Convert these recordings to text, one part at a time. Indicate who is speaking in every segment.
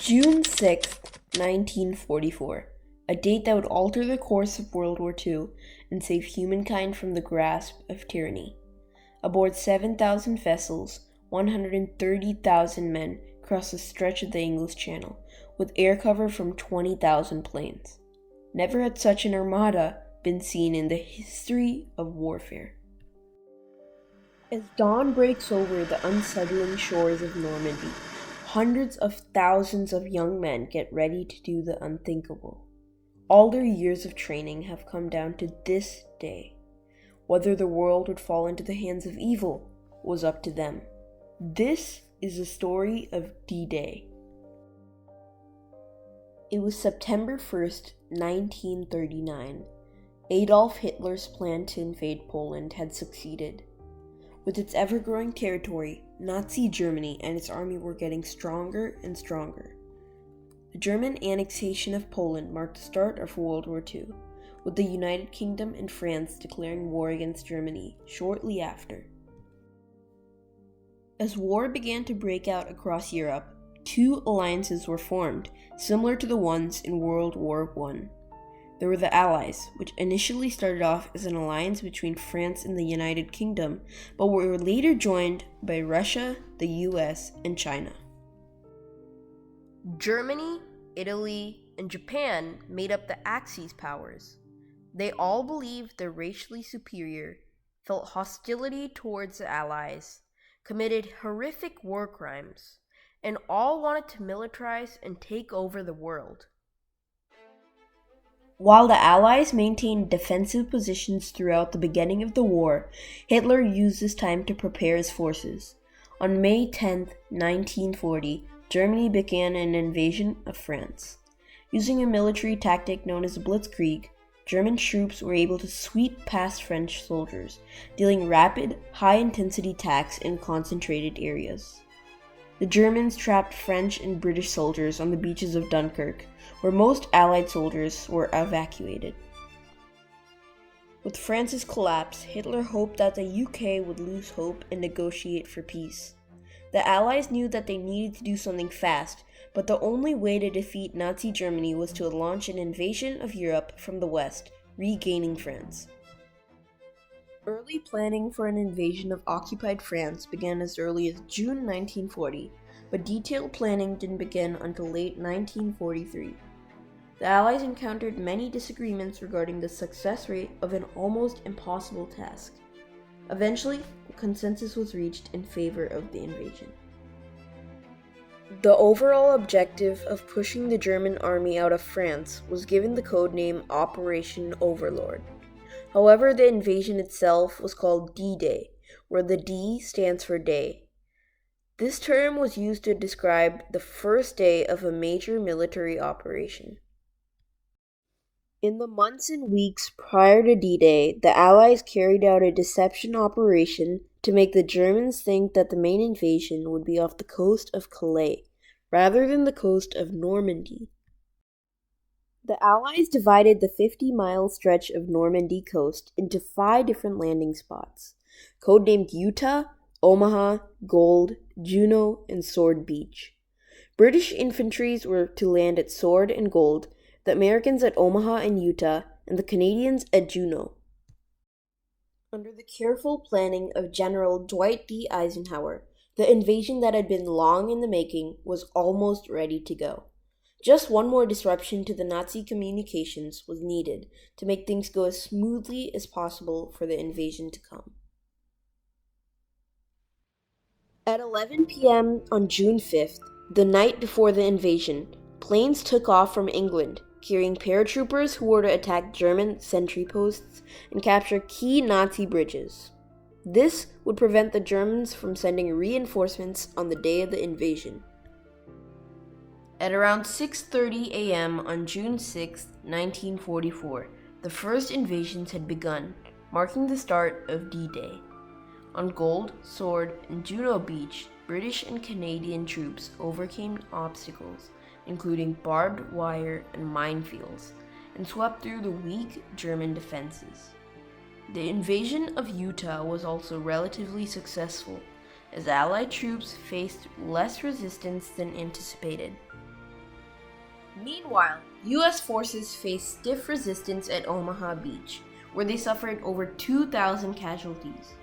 Speaker 1: June 6th, 1944, a date that would alter the course of World War II and save humankind from the grasp of tyranny. Aboard 7,000 vessels, 130,000 men crossed a stretch of the English Channel, with air cover from 20,000 planes. Never had such an armada been seen in the history of warfare. As dawn breaks over the unsettling shores of Normandy, hundreds of thousands of young men get ready to do the unthinkable. All their years of training have come down to this day. Whether the world would fall into the hands of evil was up to them. This is the story of D-Day. It was September 1st, 1939. Adolf Hitler's plan to invade Poland had succeeded. With its ever-growing territory, Nazi Germany and its army were getting stronger and stronger. The German annexation of Poland marked the start of World War II, with the United Kingdom and France declaring war against Germany shortly after. As war began to break out across Europe, two alliances were formed, similar to the ones in World War I. There were the Allies, which initially started off as an alliance between France and the United Kingdom, but were later joined by Russia, the US, and China. Germany, Italy, and Japan made up the Axis powers. They all believed they're racially superior, felt hostility towards the Allies, committed horrific war crimes, and all wanted to militarize and take over the world. While the Allies maintained defensive positions throughout the beginning of the war, Hitler used this time to prepare his forces. On May 10, 1940, Germany began an invasion of France. Using a military tactic known as a blitzkrieg, German troops were able to sweep past French soldiers, dealing rapid, high-intensity attacks in concentrated areas. The Germans trapped French and British soldiers on the beaches of Dunkirk, where most Allied soldiers were evacuated. With France's collapse, Hitler hoped that the UK would lose hope and negotiate for peace. The Allies knew that they needed to do something fast, but the only way to defeat Nazi Germany was to launch an invasion of Europe from the west, regaining France. Early planning for an invasion of occupied France began as early as June 1940, but detailed planning didn't begin until late 1943. The Allies encountered many disagreements regarding the success rate of an almost impossible task. Eventually, a consensus was reached in favor of the invasion. The overall objective of pushing the German army out of France was given the codename Operation Overlord. However, the invasion itself was called D-Day, where the D stands for day. This term was used to describe the first day of a major military operation. In the months and weeks prior to D-Day, the Allies carried out a deception operation to make the Germans think that the main invasion would be off the coast of Calais, rather than the coast of Normandy. The Allies divided the 50-mile stretch of Normandy coast into 5 different landing spots, codenamed Utah, Omaha, Gold, Juno, and Sword Beach. British infantry were to land at Sword and Gold, the Americans at Omaha and Utah, and the Canadians at Juno. Under the careful planning of General Dwight D. Eisenhower, the invasion that had been long in the making was almost ready to go. Just one more disruption to the Nazi communications was needed to make things go as smoothly as possible for the invasion to come. At 11 p.m. on June 5th, the night before the invasion, planes took off from England, carrying paratroopers who were to attack German sentry posts and capture key Nazi bridges. This would prevent the Germans from sending reinforcements on the day of the invasion. At around 6:30 a.m. on June 6, 1944, the first invasions had begun, marking the start of D-Day. On Gold, Sword, and Juno Beach, British and Canadian troops overcame obstacles, including barbed wire and minefields, and swept through the weak German defenses. The invasion of Utah was also relatively successful, as Allied troops faced less resistance than anticipated. Meanwhile, U.S. forces faced stiff resistance at Omaha Beach, where they suffered over 2,000 casualties.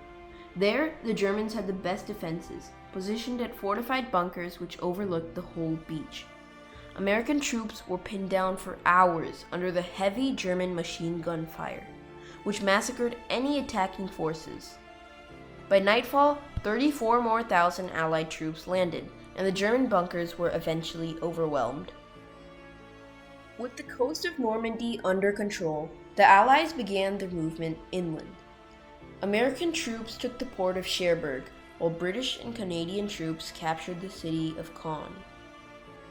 Speaker 1: There, the Germans had the best defenses, positioned at fortified bunkers which overlooked the whole beach. American troops were pinned down for hours under the heavy German machine gun fire, which massacred any attacking forces. By nightfall, 34 more thousand Allied troops landed, and the German bunkers were eventually overwhelmed. With the coast of Normandy under control, the Allies began their movement inland. American troops took the port of Cherbourg, while British and Canadian troops captured the city of Caen.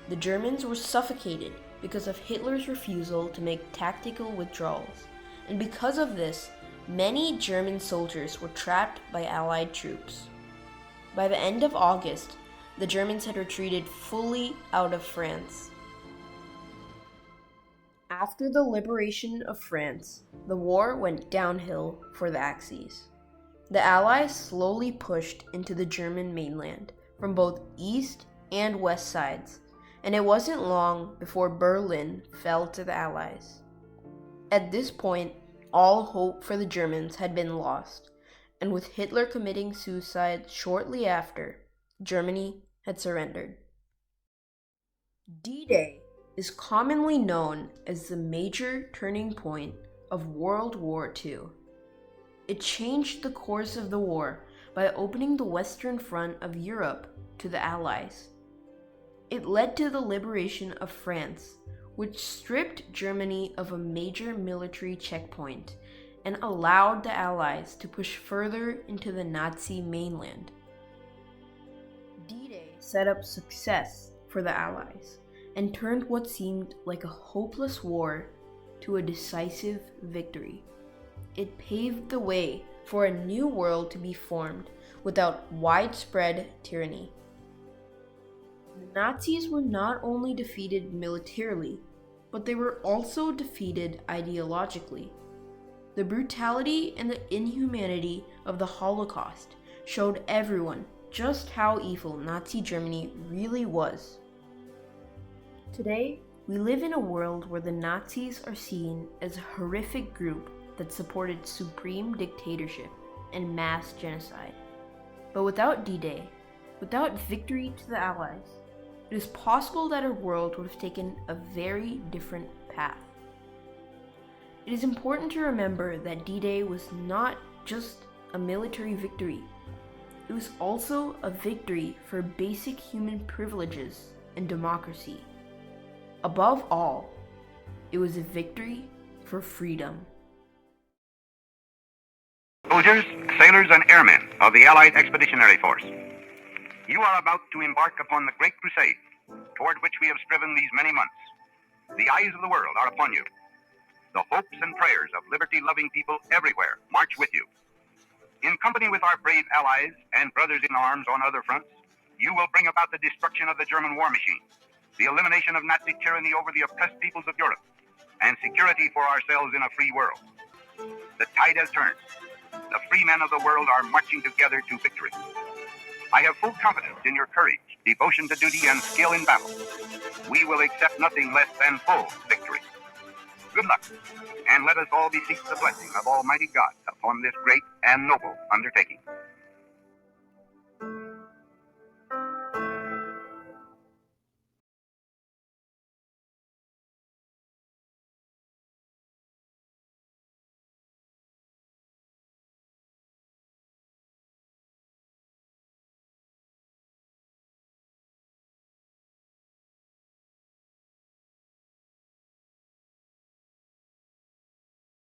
Speaker 1: The Germans were suffocated because of Hitler's refusal to make tactical withdrawals, and because of this, many German soldiers were trapped by Allied troops. By the end of August, the Germans had retreated fully out of France. After the liberation of France, the war went downhill for the Axis. The Allies slowly pushed into the German mainland from both east and west sides, and it wasn't long before Berlin fell to the Allies. At this point, all hope for the Germans had been lost, and with Hitler committing suicide shortly after, Germany had surrendered. D-Day is commonly known as the major turning point of World War II. It changed the course of the war by opening the Western Front of Europe to the Allies. It led to the liberation of France, which stripped Germany of a major military checkpoint and allowed the Allies to push further into the Nazi mainland. D-Day set up success for the Allies and turned what seemed like a hopeless war to a decisive victory. It paved the way for a new world to be formed without widespread tyranny. The Nazis were not only defeated militarily, but they were also defeated ideologically. The brutality and the inhumanity of the Holocaust showed everyone just how evil Nazi Germany really was. Today, we live in a world where the Nazis are seen as a horrific group that supported supreme dictatorship and mass genocide. But without D-Day, without victory to the Allies, it is possible that our world would have taken a very different path. It is important to remember that D-Day was not just a military victory. It was also a victory for basic human privileges and democracy. Above all, it was a victory for freedom.
Speaker 2: Soldiers, sailors, and airmen of the Allied Expeditionary Force, you are about to embark upon the great crusade toward which we have striven these many months. The eyes of the world are upon you. The hopes and prayers of liberty-loving people everywhere march with you. In company with our brave allies and brothers in arms on other fronts, you will bring about the destruction of the German war machine, the elimination of Nazi tyranny over the oppressed peoples of Europe, and security for ourselves in a free world. The tide has turned. The free men of the world are marching together to victory. I have full confidence in your courage, devotion to duty, and skill in battle. We will accept nothing less than full victory. Good luck, and let us all beseech the blessing of Almighty God upon this great and noble undertaking.